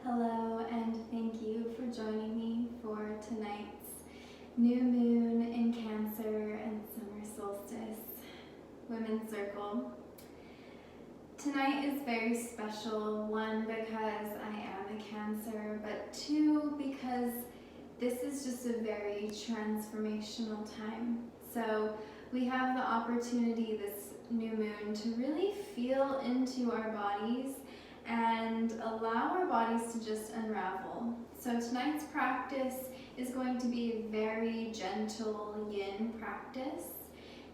Hello, and thank you for joining me for tonight's new moon in Cancer and summer solstice women's circle. Tonight is very special, one because I am a Cancer, but two because this is just a very transformational time. So we have the opportunity this new moon to really feel into our bodies and allow our bodies to just unravel. So tonight's practice is going to be a very gentle yin practice.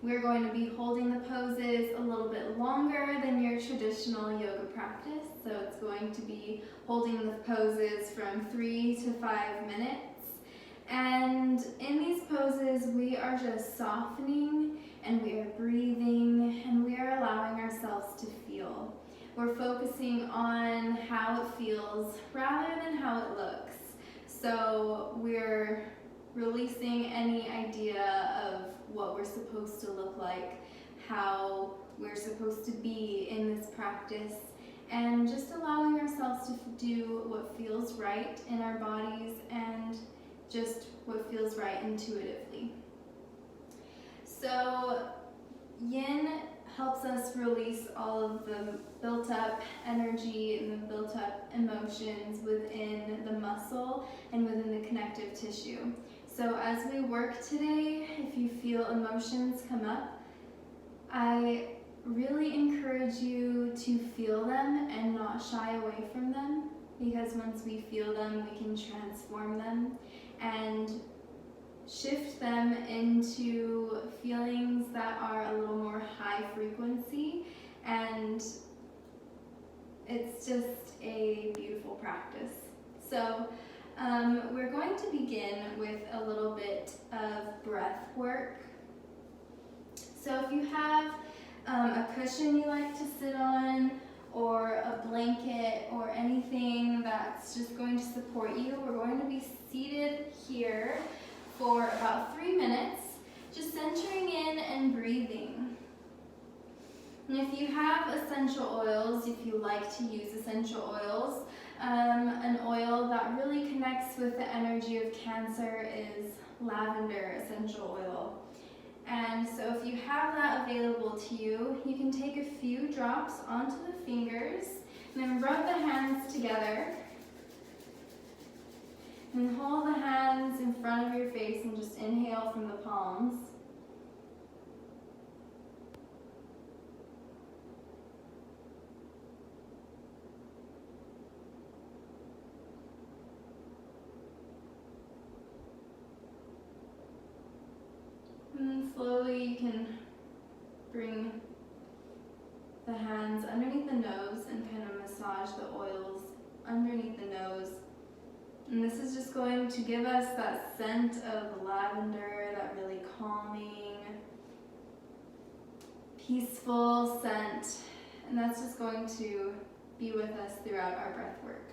We're going to be holding the poses a little bit longer than your traditional yoga practice. So it's going to be holding the poses from 3 to 5 minutes. And in these poses, we are just softening and we are breathing and we are allowing ourselves to feel. We're focusing on how it feels rather than how it looks. So we're releasing any idea of what we're supposed to look like, how we're supposed to be in this practice, and just allowing ourselves to do what feels right in our bodies and just what feels right intuitively. So yin helps us release all of the built up energy and the built up emotions within the muscle and within the connective tissue. So as we work today, if you feel emotions come up, I really encourage you to feel them and not shy away from them, because once we feel them, we can transform them and shift them into feelings that are a little more high frequency, and it's just a beautiful practice. So we're going to begin with a little bit of breath work. So if you have a cushion you like to sit on, or a blanket, or anything that's just going to support you, we're going to be seated here for about 3 minutes, just centering in and breathing. And if you have essential oils, if you like to use essential oils, an oil that really connects with the energy of Cancer is lavender essential oil. And so if you have that available to you, you can take a few drops onto the fingers and then rub the hands together. And hold the hands in front of your face and just inhale from the palms. And then slowly you can bring the hands underneath the nose and kind of massage the oils underneath the nose. And this is just going to give us that scent of lavender, that really calming, peaceful scent. And that's just going to be with us throughout our breath work.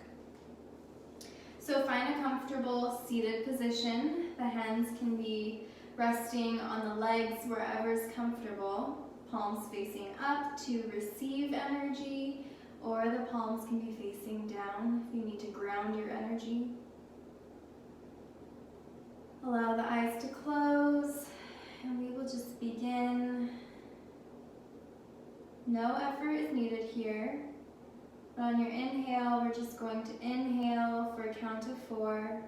So find a comfortable seated position. The hands can be resting on the legs wherever is comfortable. Palms facing up to receive energy, or the palms can be facing down if you need to ground your energy. Allow the eyes to close, and we will just begin. No effort is needed here. But on your inhale, we're just going to inhale for a count of 4,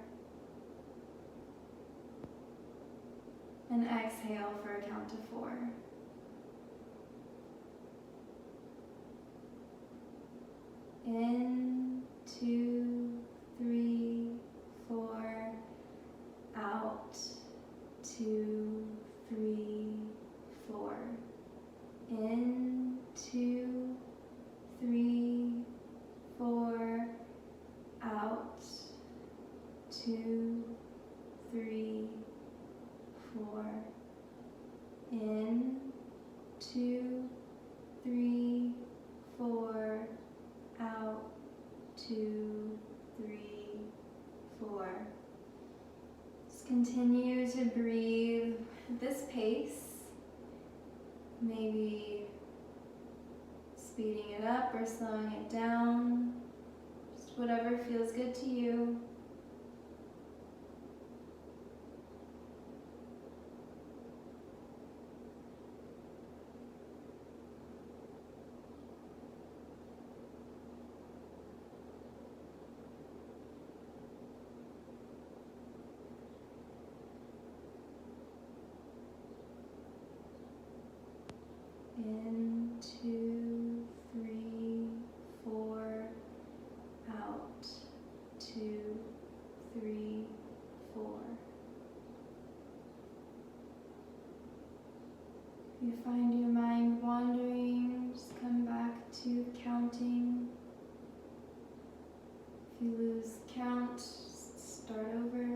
and exhale for a count of 4. In, 2, 3, 4, out, 2, 3, 4. In, 2, 3, 4, out, 2, 3, 4. In, 2, 3, 4, out, 2, 3, 4. Just continue to breathe at this pace, maybe speeding it up or slowing it down, just whatever feels good In, 2, 3, 4. Out, 2, 3, 4. If you find your mind wandering, just come back to counting. If you lose count, start over.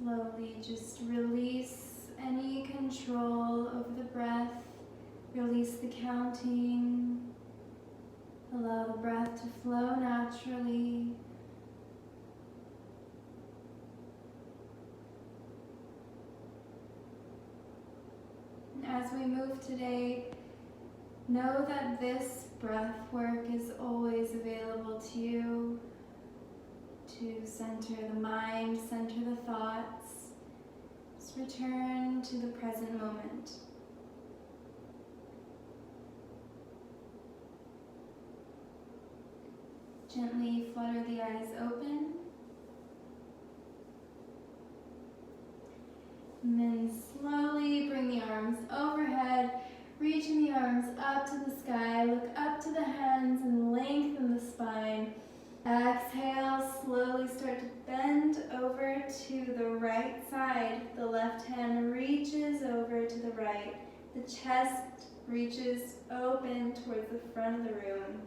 Slowly just release any control over the breath. Release the counting. Allow the breath to flow naturally. And as we move today, know that this breath work is always available to you. To center the mind, center the thoughts. Just return to the present moment. Gently flutter the eyes open. And then slowly bring the arms overhead, reaching the arms up to the sky. Look up to the hands and lengthen the spine. Exhale, slowly start to bend over to the right side. The left hand reaches over to the right. The chest reaches open towards the front of the room.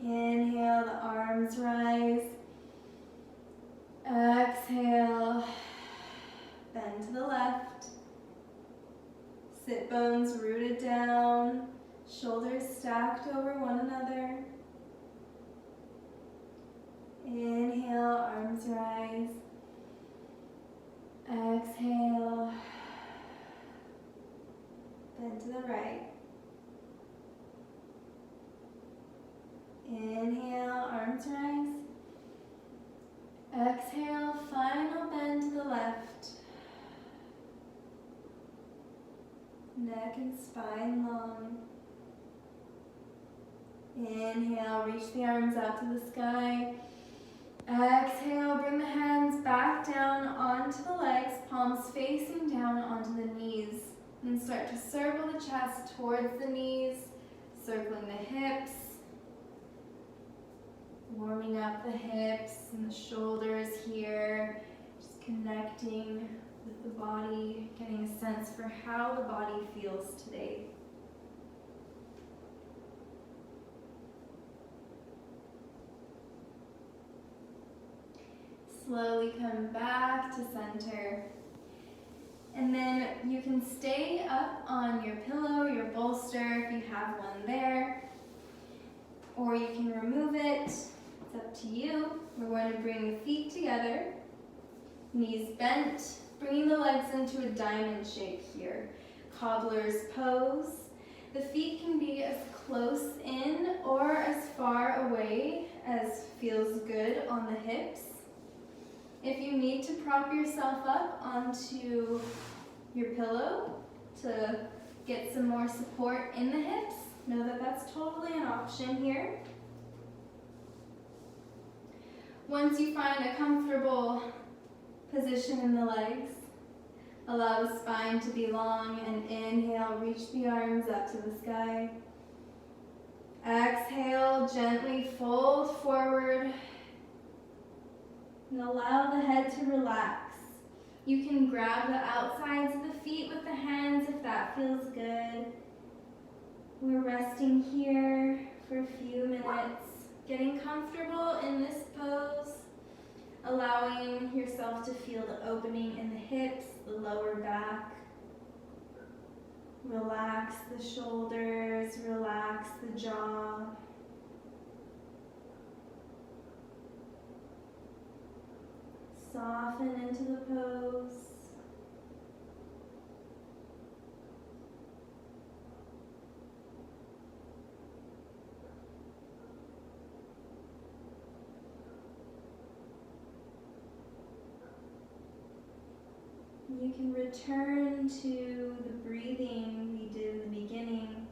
Inhale, the arms rise. Exhale, bend to the left. Sit bones rooted down. Shoulders stacked over one another. Inhale, arms rise. Exhale, bend to the right. Inhale, arms rise. Exhale, final bend to the left. Neck and spine long. Inhale, reach the arms out to the sky. Exhale, bring the hands back down onto the legs, palms facing down onto the knees. And start to circle the chest towards the knees, circling the hips, warming up the hips and the shoulders here, just connecting with the body, getting a sense for how the body feels today. Slowly come back to center. And then you can stay up on your pillow, your bolster, if you have one there. Or you can remove it. It's up to you. We're going to bring the feet together. Knees bent, bringing the legs into a diamond shape here. Cobbler's pose. The feet can be as close in or as far away as feels good on the hips. If you need to prop yourself up onto your pillow to get some more support in the hips, know that that's totally an option here. Once you find a comfortable position in the legs, Allow the spine to be long, and inhale, reach the arms up to the sky. Exhale, gently fold forward and allow the head to relax. You can grab the outsides of the feet with the hands if that feels good. We're resting here for a few minutes, getting comfortable in this pose, allowing yourself to feel the opening in the hips, the lower back. Relax the shoulders, relax the jaw. Soften into the pose. You can return to the breathing we did in the beginning.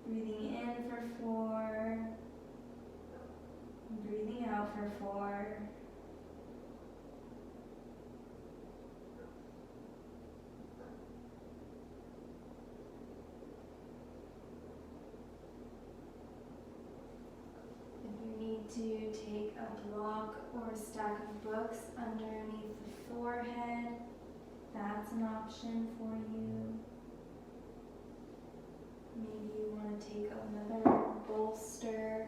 Breathing in for 4, breathing out for 4. If you need to take a block or a stack of books underneath the forehead, that's an option for you. Maybe you want to take another bolster.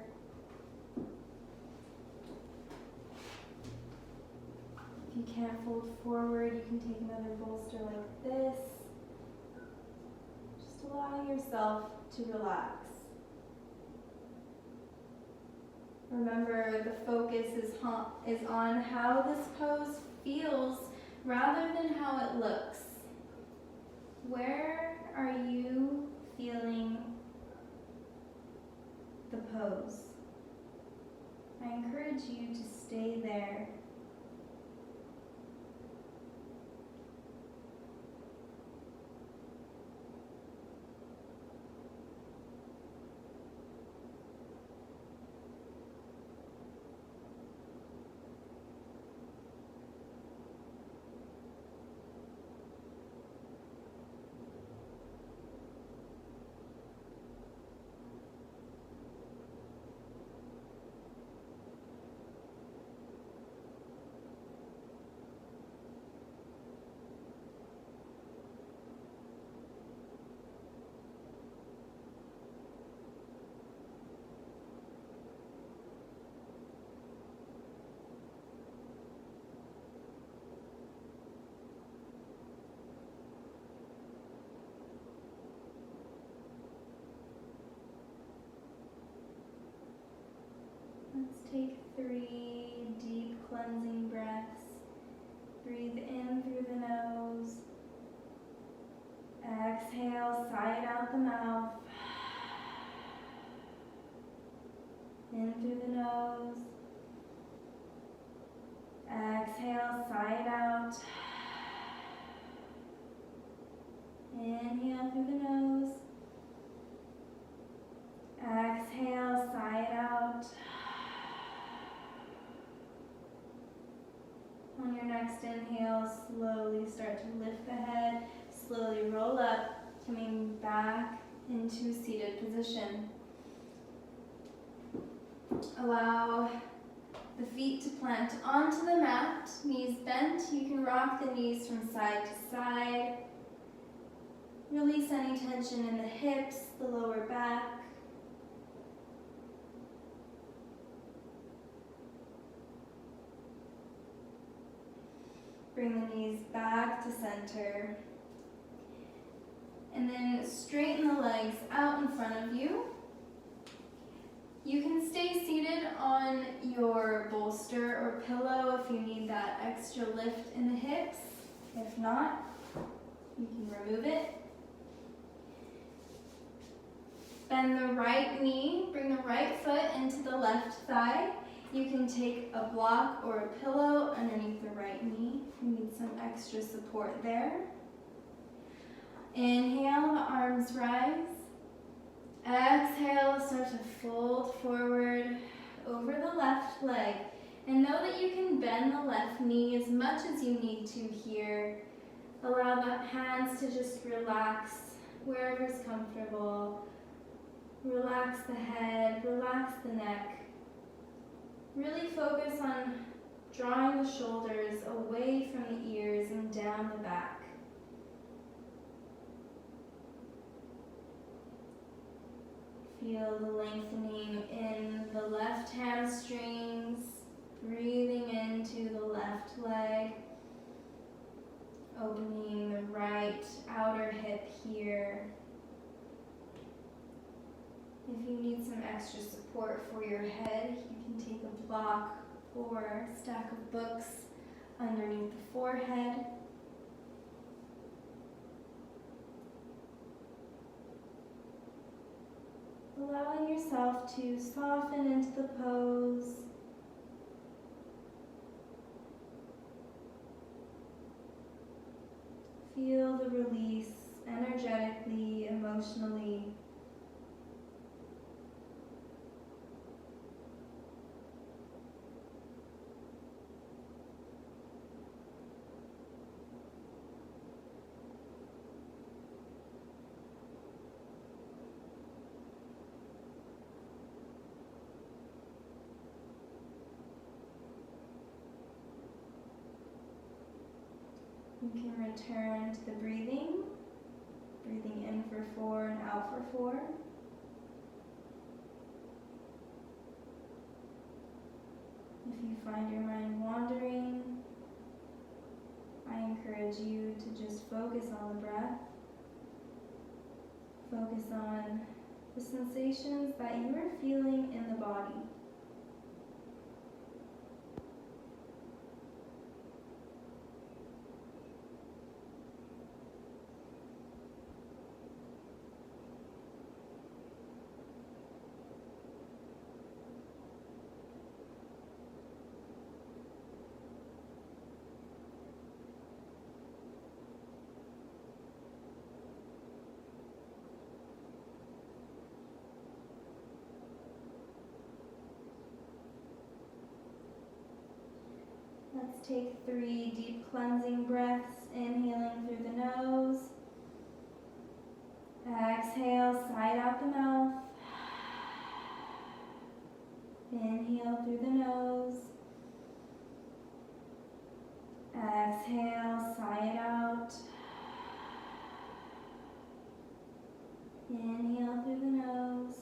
If you can't fold forward, you can take another bolster like this. Just allow yourself to relax. Remember, the focus is on how this pose feels rather than how it looks. Where are you feeling the pose? I encourage you to stay there. Let's take 3 deep cleansing breaths. Breathe in through the nose. Exhale, side out the mouth. In through the nose. Exhale, side out. Inhale through the nose. Exhale, side out. On your next inhale, slowly start to lift the head, slowly roll up, coming back into seated position. Allow the feet to plant onto the mat, knees bent. You can rock the knees from side to side. Release any tension in the hips, the lower back. Bring the knees back to center. And then straighten the legs out in front of you. You can stay seated on your bolster or pillow if you need that extra lift in the hips. If not, you can remove it. Bend the right knee, bring the right foot into the left thigh. You can take a block or a pillow underneath the right knee if you need some extra support there. Inhale, the arms rise. Exhale, start to fold forward over the left leg. And know that you can bend the left knee as much as you need to here. Allow the hands to just relax wherever's comfortable. Relax the head, relax the neck. Really focus on drawing the shoulders away from the ears and down the back. Feel the lengthening in the left hamstrings, breathing into the left leg, opening the right outer hip here. If you need some extra support for your head, you can take a block or stack of books underneath the forehead. Allowing yourself to soften into the pose. Feel the release energetically, emotionally. You can return to the breathing. Breathing in for 4 and out for 4. If you find your mind wandering, I encourage you to just focus on the breath. Focus on the sensations that you are feeling in the body. Let's take 3 deep cleansing breaths, inhaling through the nose. Exhale, side out the mouth. Inhale through the nose. Exhale, side out. Inhale through the nose.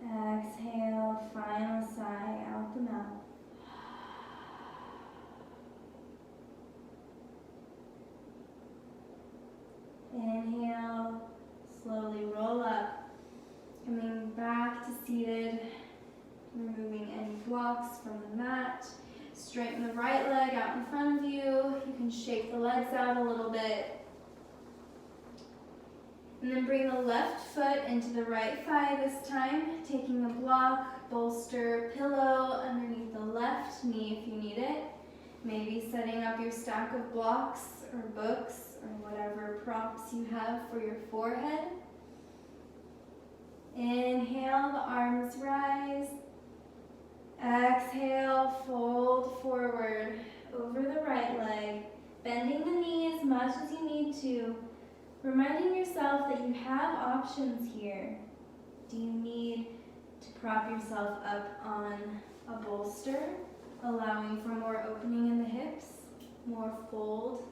Exhale, final sigh out the mouth. Inhale, slowly roll up, coming back to seated, removing any blocks from the mat. Straighten the right leg out in front of you. You can shake the legs out a little bit. And then bring the left foot into the right thigh this time, taking a block, bolster, pillow underneath the left knee if you need it. Maybe setting up your stack of blocks or books or whatever props you have for your forehead. Inhale, the arms rise. Exhale, fold forward over the right leg, bending the knee as much as you need to, reminding yourself that you have options here. Do you need to prop yourself up on a bolster, allowing for more opening in the hips, more fold?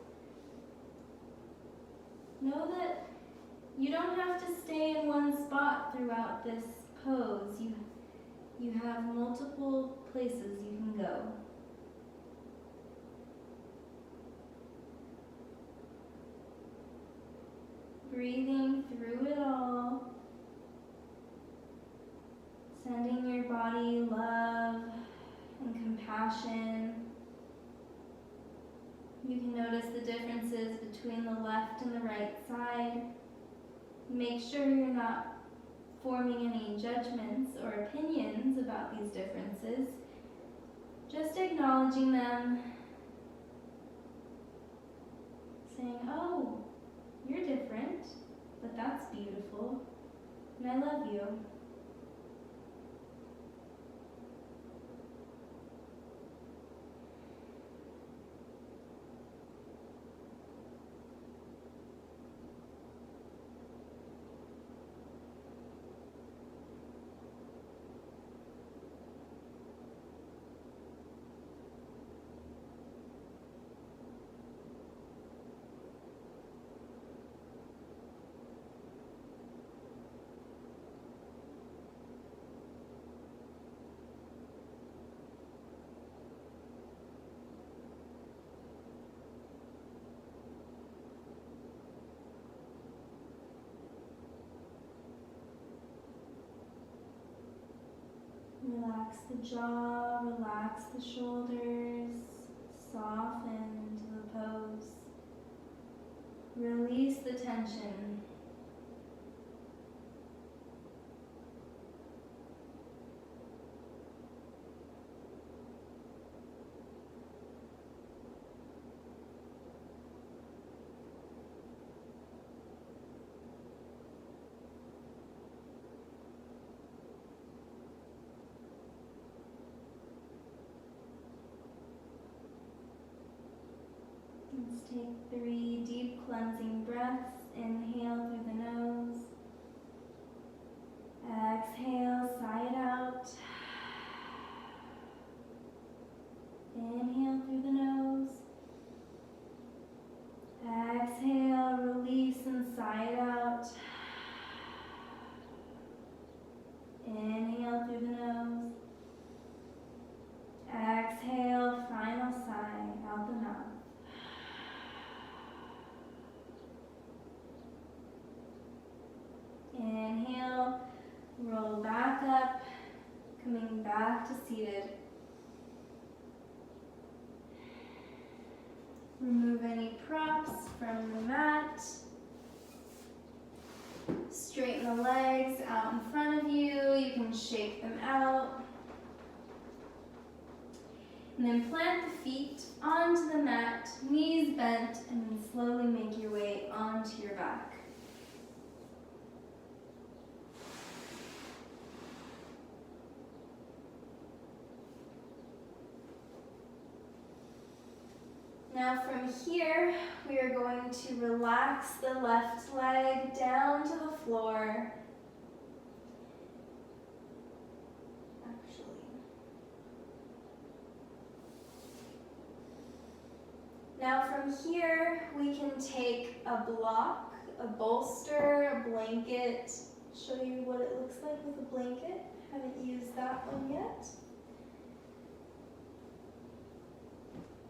Know that you don't have to stay in one spot throughout this pose. You have multiple places you can go. Breathing through it all, sending your body love and compassion. You can notice the differences between the left and the right side. Make sure you're not forming any judgments or opinions about these differences. Just acknowledging them, saying, oh, you're different, but that's beautiful, and I love you. Relax the jaw, relax the shoulders, soften to the pose. Release the tension. Let's take 3 deep cleansing breaths. Inhale through the nose. Exhale, sigh it out. Inhale through the nose. Exhale, release and sigh it out. Inhale through the nose. Exhale, final sigh out the mouth. Inhale, roll back up, coming back to seated. Remove any props from the mat. Straighten the legs out in front of you. You can shake them out. And then plant the feet onto the mat, knees bent, and then slowly make your way onto your back. Now from here, we are going to relax the left leg down to the floor. Now from here, we can take a block, a bolster, a blanket. Show you what it looks like with a blanket. Haven't used that one yet.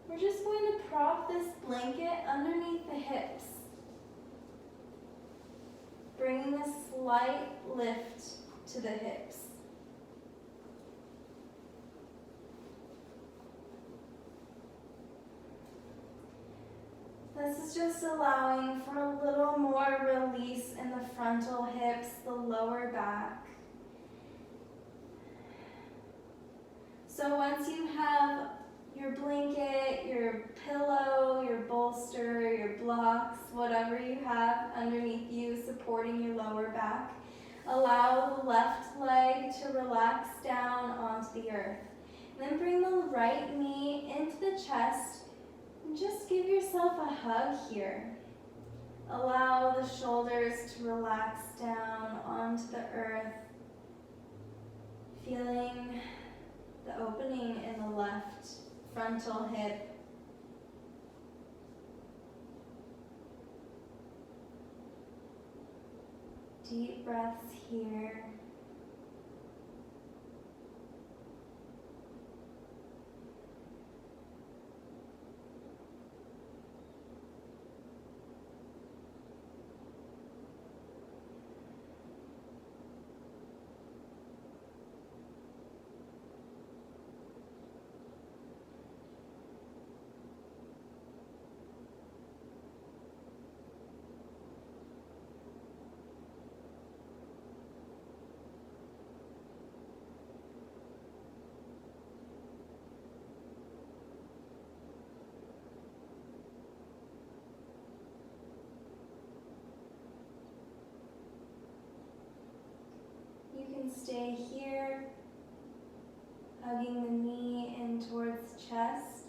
We're just going to prop this blanket underneath the hips, bringing a slight lift to the hips. This is just allowing for a little more release in the frontal hips, the lower back. So once you have your blanket, your pillow, your bolster, your blocks, whatever you have underneath you supporting your lower back, allow the left leg to relax down onto the earth. And then bring the right knee into the chest and just give yourself a hug here. Allow the shoulders to relax down onto the earth, feeling the opening in the left frontal hip. Deep breaths here. You can stay here, hugging the knee in towards the chest,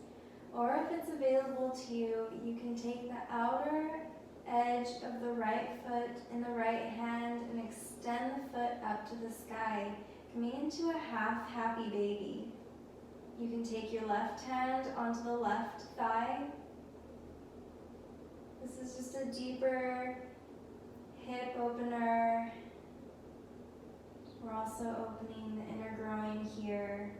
or if it's available to you, you can take the outer edge of the right foot in the right hand and extend the foot up to the sky, coming into a half happy baby. You can take your left hand onto the left thigh. This is just a deeper hip opener. We're also opening the inner groin here.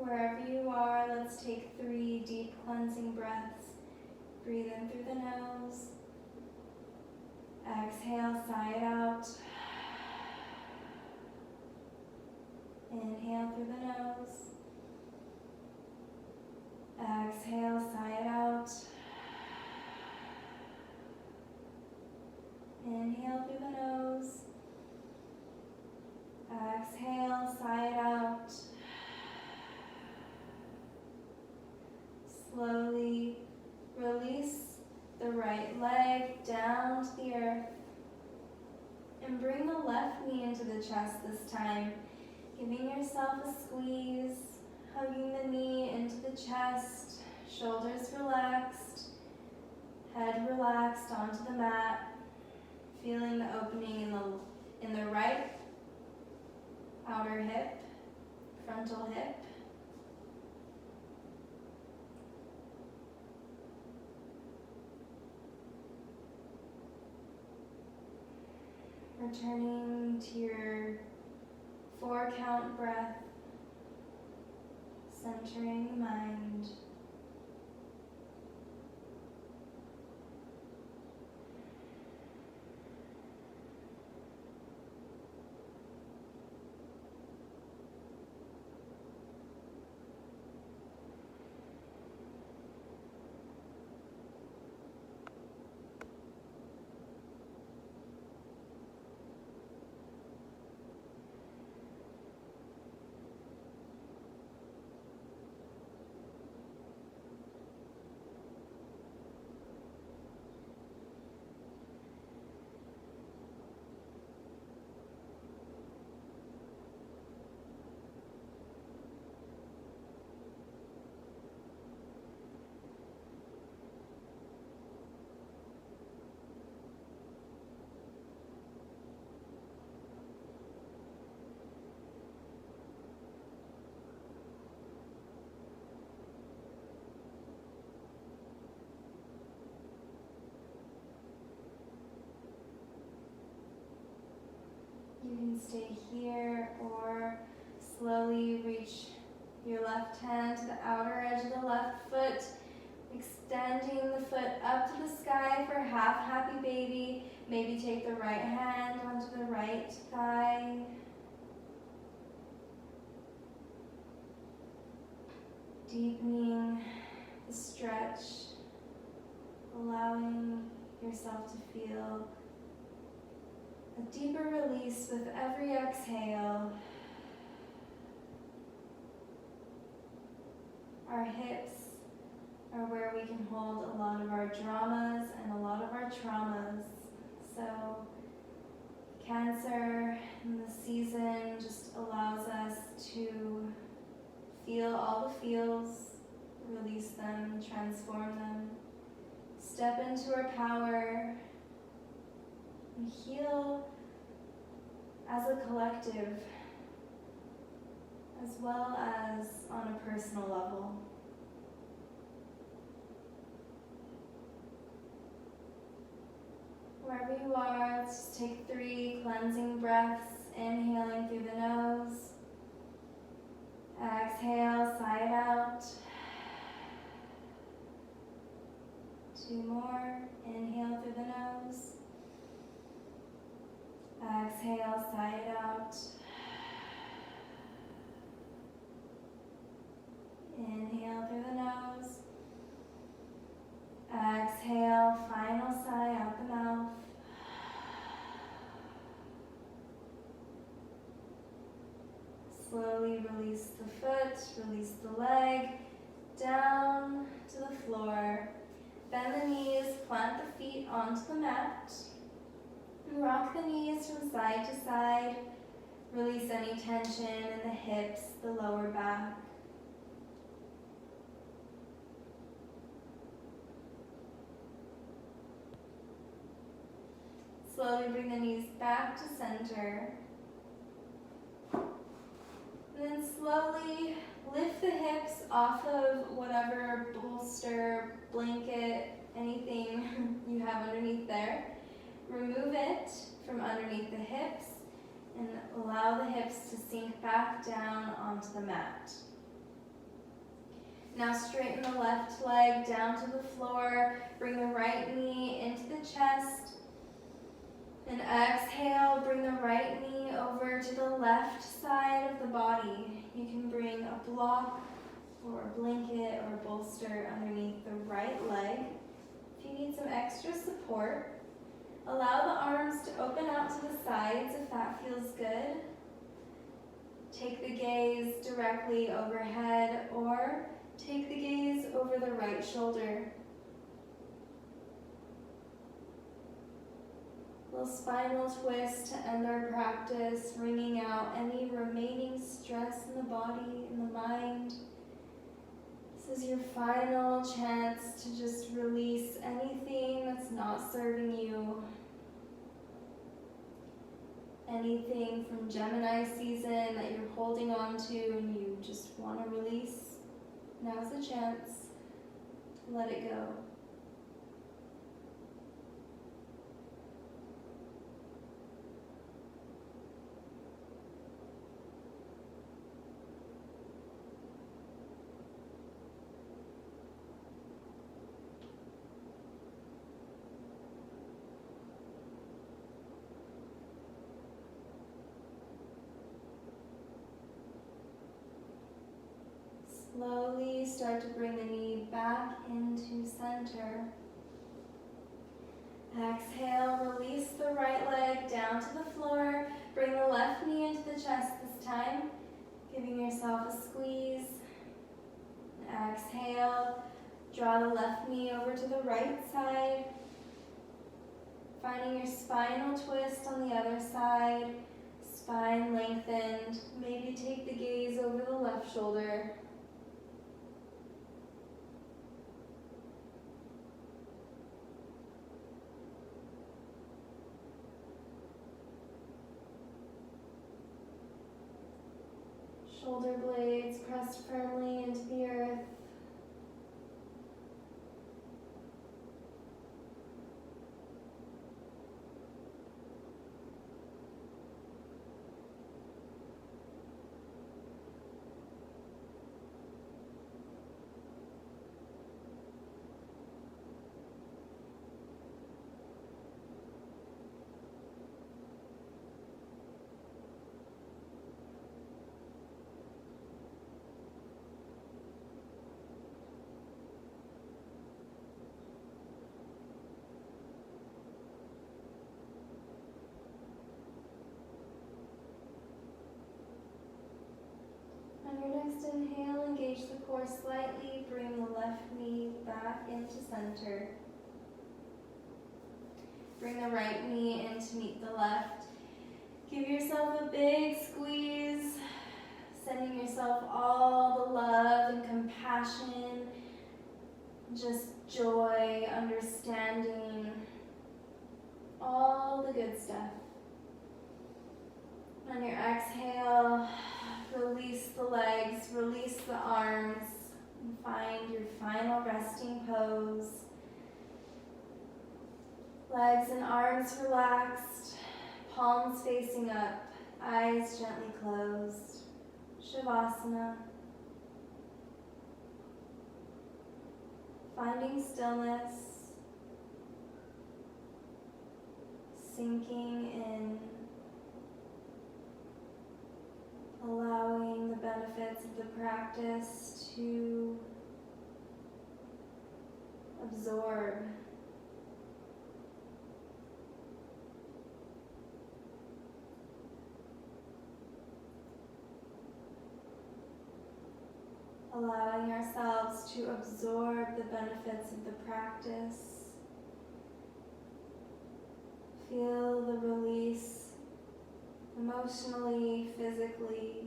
Wherever you are, let's take 3 deep cleansing breaths. Breathe in through the nose. Exhale, sigh it out. Inhale through the nose. Exhale, sigh it out. Inhale through the nose. Exhale, sigh it out. Slowly release the right leg down to the earth. And bring the left knee into the chest this time, giving yourself a squeeze, hugging the knee into the chest, shoulders relaxed, head relaxed onto the mat, feeling the opening in the right outer hip, frontal hip. Returning to your 4-count breath, centering the mind. You can stay here or slowly reach your left hand to the outer edge of the left foot, extending the foot up to the sky for half happy baby. Maybe take the right hand onto the right thigh. Deepening the stretch, allowing yourself to feel a deeper release with every exhale. Our hips are where we can hold a lot of our dramas and a lot of our traumas. So Cancer in the season just allows us to feel all the feels, release them, transform them, step into our power, and heal as a collective, as well as on a personal level. Wherever you are, let's just take 3 cleansing breaths, inhaling through the nose. Exhale, sigh it out. 2 more, inhale through the nose. Exhale, sigh it out. Inhale through the nose. Exhale, final sigh out the mouth. Slowly release the foot, release the leg, down to the floor. Bend the knees, plant the feet onto the mat. Rock the knees from side to side. Release any tension in the hips, the lower back. Slowly bring the knees back to center. And then slowly lift the hips off of whatever bolster, blanket, anything you have underneath there. Remove it from underneath the hips and allow the hips to sink back down onto the mat. Now straighten the left leg down to the floor. Bring the right knee into the chest. And exhale, bring the right knee over to the left side of the body. You can bring a block or a blanket or a bolster underneath the right leg. If you need some extra support, allow the arms to open out to the sides if that feels good. Take the gaze directly overhead or take the gaze over the right shoulder. Little spinal twist to end our practice, wringing out any remaining stress in the body, in the mind. This is your final chance to just release anything that's not serving you. Anything from Gemini season that you're holding on to and you just want to release. Now's the chance to let it go. Slowly start to bring the knee back into center. Exhale, release the right leg down to the floor. Bring the left knee into the chest this time, giving yourself a squeeze. Exhale, draw the left knee over to the right side. Finding your spinal twist on the other side. Spine lengthened. Maybe take the gaze over the left shoulder. Shoulder blades pressed firmly into the earth. On your next inhale, engage the core slightly. Bring the left knee back into center. Bring the right knee in to meet the left. Give yourself a big squeeze, sending yourself all the love and compassion, just joy, understanding, all the good stuff. On your exhale, release the legs, release the arms, and find your final resting pose. Legs and arms relaxed, palms facing up, eyes gently closed. Shavasana. Finding stillness, sinking in, allowing the benefits of the practice to absorb. Allowing ourselves to absorb the benefits of the practice. Feel the release emotionally, physically.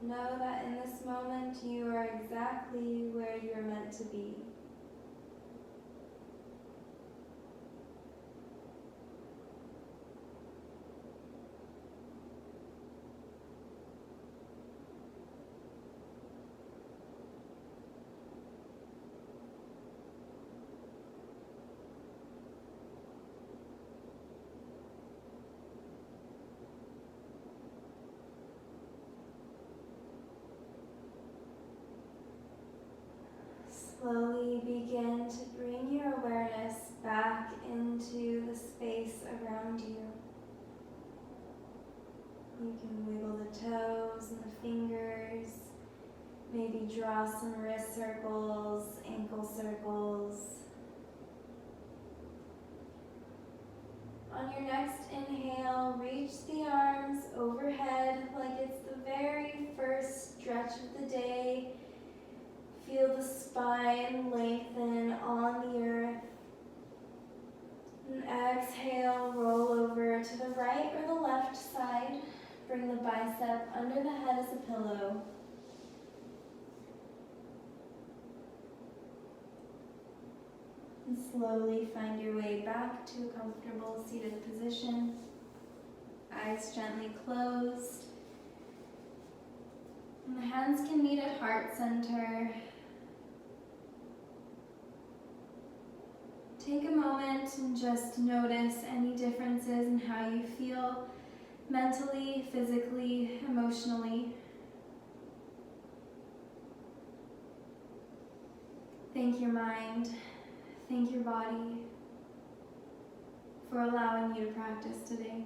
Know that in this moment you are exactly where you are meant to be. Slowly begin to bring your awareness back into the space around you. You can wiggle the toes and the fingers, maybe draw some wrist circles, ankle circles. On your next inhale, reach the arms overhead like it's the very first stretch of the day. Feel the spine lengthen on the earth. And exhale, roll over to the right or the left side. Bring the bicep under the head as a pillow. And slowly find your way back to a comfortable seated position. Eyes gently closed. And the hands can meet at heart center. Take a moment and just notice any differences in how you feel mentally, physically, emotionally. Thank your mind, thank your body for allowing you to practice today.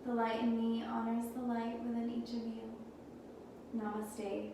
The light in me honors the light within each of you. Namaste.